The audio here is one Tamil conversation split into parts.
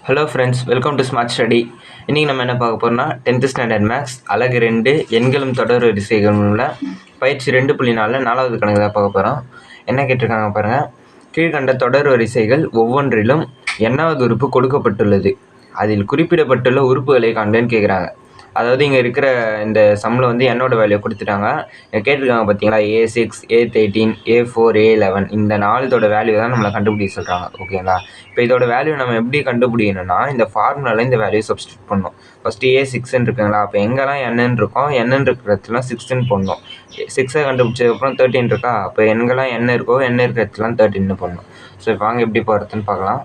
Hello friends, welcome to smart study. இன்றைக்கி நம்ம என்ன பார்க்க போகிறோம்னா 10th ஸ்டாண்டர்ட் மேக்ஸ் அலகு 2 எண்களும் தொடர் வரிசைகளும் பயிற்சி 2.4 4வது கணக்கு தான் பார்க்க போகிறோம். என்ன கேட்டிருக்காங்க பாருங்கள். கீழ்கண்ட தொடர் வரிசைகள் ஒவ்வொன்றிலும் எண்ணாவது உறுப்பு கொடுக்கப்பட்டுள்ளது, அதில் குறிப்பிடப்பட்டுள்ள உறுப்புகளை காண்பேன்னு கேட்குறாங்க. அதாவது இங்கே இருக்கிற இந்த சம்மில் வந்து என்னோட வேல்யூ கொடுத்துட்டாங்க. கேட்டிருக்காங்க பார்த்தீங்களா, A6, A13, A4, A11 இந்த 4 வேல்யூ தான் நம்மளை கண்டுபிடிக்க சொல்கிறாங்க. ஓகேங்களா? இப்போ இதோட வேல்யூ நம்ம எப்படி கண்டுபிடிக்கணும்னா, இந்த ஃபார்முலாவில் இந்த வேல்யூ சப்ஸ்டியூட் பண்ணணும். ஃபஸ்ட்டு A6 இருக்குங்களா, அப்போ எங்கெல்லாம் என்னன்னு இருக்கோம், என்னன்னு இருக்கிறதுலாம் 6ன்னு போடணும். 6 கண்டுபிடிச்சதுக்கப்புறம் 13 இருக்கா, அப்போ எங்கெல்லாம் என்ன இருக்கோ என்ன இருக்கிறதுலாம் 13ன்னு போடணும். ஸோ இப்போ வாங்க எப்படி போகிறதுன்னு பார்க்கலாம்.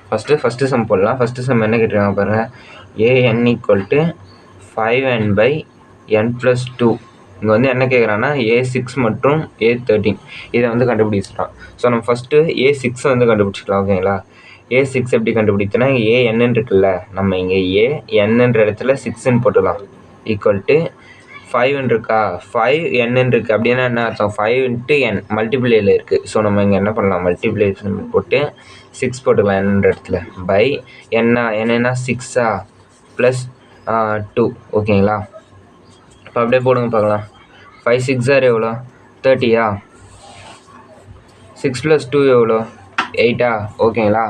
ஃபஸ்ட்டு சம் போடலாம். ஃபஸ்ட்டு சம் என்ன கேட்டிருக்காங்க பாருங்கள். an = 5n/n+2. இங்கே வந்து என்ன கேட்குறாங்கன்னா A6 மற்றும் A13 இதை வந்து கண்டுபிடிச்சிட்டோம். ஸோ நம்ம ஃபஸ்ட்டு A6 வந்து கண்டுபிடிச்சிக்கலாம். ஓகேங்களா? A6 எப்படி கண்டுபிடித்தனா, an இருக்குல்ல, நம்ம இங்கே anன்ற இடத்துல 6ன்னு போட்டுக்கலாம். = 5 இருக்கா, 5n இருக்குது அப்படின்னா என்ன அர்த்தம், 5 × n மல்டிப்ளேயில் இருக்குது. ஸோ நம்ம இங்கே என்ன பண்ணலாம், மல்டிப்ளேஷன் போட்டு 6 போட்டுக்கலாம் என்னன்ற இடத்துல. பை என்னன்னா 6 + 2. ஓகேங்களா? இப்போ அப்படியே போடுங்க பார்க்கலாம். 5 6 எவ்வளோ, 30. 6 + 2 எவ்வளோ, 8. ஓகேங்களா?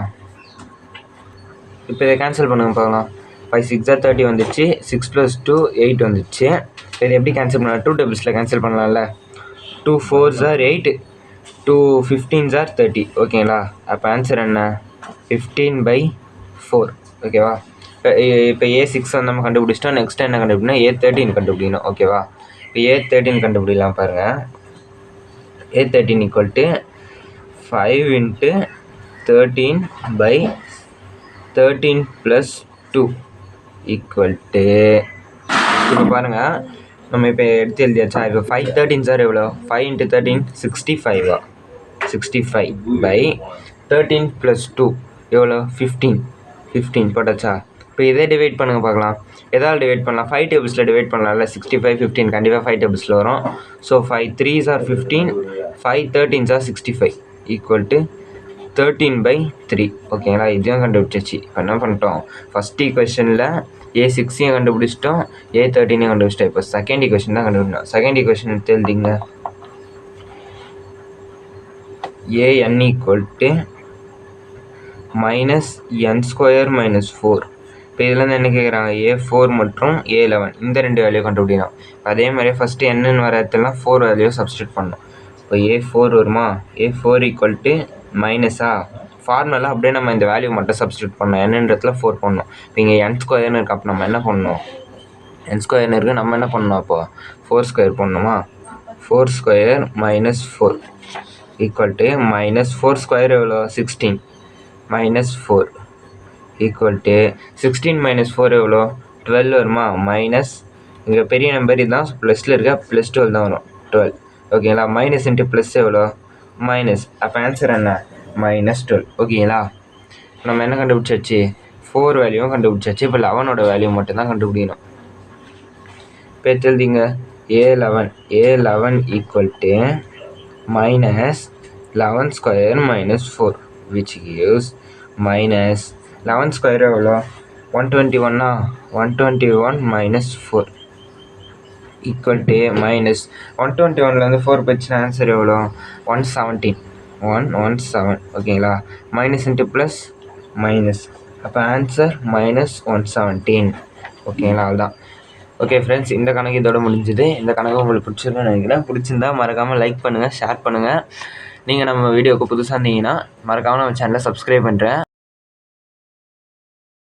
இப்போ இதை கேன்சல் பண்ணுங்க பார்க்கலாம். 5 6 30 வந்துச்சு, 6 + 2 8 வந்துச்சு. இதை எப்படி கேன்சல் பண்ணலாம், 2 டேபிள்ஸில் கேன்சல் பண்ணலாம்ல. 2 4s 8, 2 15s 30. ஓகேங்களா? அப்போ ஆன்சர் என்ன, 15/4. ஓகேவா? இப்போ A6 வந்து நம்ம கண்டுபிடிச்சிட்டோம். நெக்ஸ்ட் என்ன கண்டுபிடிக்கணும், A13 கண்டுபிடிக்கணும். ஓகேவா? இப்போ A13 கண்டுபிடிக்கலாம் பாருங்கள். A13 = 5 × 13/13 + 2 இப்போ பாருங்கள், நம்ம இப்போ எடுத்து எழுதியாச்சா. இப்போ 5 13s எவ்வளோ, 5 × 13 65. 65/13 + 2 எவ்வளோ, 15 போட்டாச்சா. இப்போ இதே டிவைட் பண்ணுங்கள் பார்க்கலாம். எதாவது டிவைட் பண்ணலாம், 5 டேபிள்ஸில் டிவைட் பண்ணலாம்ல. 65 15 கண்டிப்பாக 5 டேபிள்ஸில் வரும். So 5 3s 15, 5 13s 65 = 13/3. ஓகேங்களா? இதையும் கண்டுபிடிச்சாச்சு. இப்போ என்ன பண்ணிட்டோம், ஃபஸ்ட் ஈக்குவேஷனில் A6 கண்டுபிடிச்சிட்டோம், A13 கண்டுபிடிச்சிட்டோம். இப்போ செகண்ட் ஈக்குவேஷன் தான் கண்டுபிடிச்சோம். செகண்ட் ஈக்குவேஷன் எடுத்து எழுதிங்க. an = -n² - 4. இப்போ இதில் என்ன கேட்குறாங்க, A4 மற்றும் A11 இந்த 2 வேல்யூ கண்டுபிடிக்கணும். அதே மாதிரி ஃபஸ்ட்டு என்னன்னு வர இடத்துலாம் 4 வேல்யூ சப்ஸ்டியூட் பண்ணணும். இப்போ A4 வருமா, A4 = ஃபார்முலா அப்படியே நம்ம இந்த வேல்யூ மட்டும் சப்ஸ்டியூட் பண்ணணும். என்னன்றதுல 4 பண்ணணும். இப்போ இங்கே n² இருக்குது, அப்போ நம்ம என்ன பண்ணணும், n² இருக்குது, நம்ம என்ன பண்ணணும், அப்போ 4² பண்ணணுமா. 4² - 4 = -4² எவ்வளோ, 16 - 4 16 - 4 எவ்வளோ, 12 வருமா. மைனஸ் இங்கே பெரிய நம்பர் இதுதான், ப்ளஸில் இருக்க +12 தான் வரும், 12. ஓகேங்களா? மைனஸ் இன்ட்டு ப்ளஸ் எவ்வளோ, மைனஸ். அப்போ ஆன்சர் என்ன, -12. ஓகேங்களா? நம்ம என்ன கண்டுபிடிச்சாச்சு, 4 வேல்யூவும் கண்டுபிடிச்சாச்சு. இப்போ 11ஓட வேல்யூ மட்டும்தான் கண்டுபிடிக்கணும். இப்போ எடுத்து எழுதிங்க. A11 = -11² - 4 which gives -11² எவ்வளோ, 121. 121 - 4 -121லேருந்து 4 போச்சுன்னா ஆன்சர் எவ்வளோ, 117. 117. ஓகேங்களா? மைனஸ் இன்ட்டு ப்ளஸ் மைனஸ், அப்போ ஆன்சர் -117. ஓகேங்களா? அதுதான். ஓகே ஃப்ரெண்ட்ஸ், இந்த கணக்கு இதோட முடிஞ்சுது. இந்த கணக்கு உங்களுக்கு பிடிச்சிருக்குன்னு நினைக்கிறேன். பிடிச்சிருந்தா மறக்காமல் லைக் பண்ணுங்கள், ஷேர் பண்ணுங்கள். நீங்கள் நம்ம வீடியோவுக்கு புதுசாக இருந்தீங்கன்னா மறக்காமல் நம்ம சேனலை சப்ஸ்கிரைப் பண்ணுறேன்.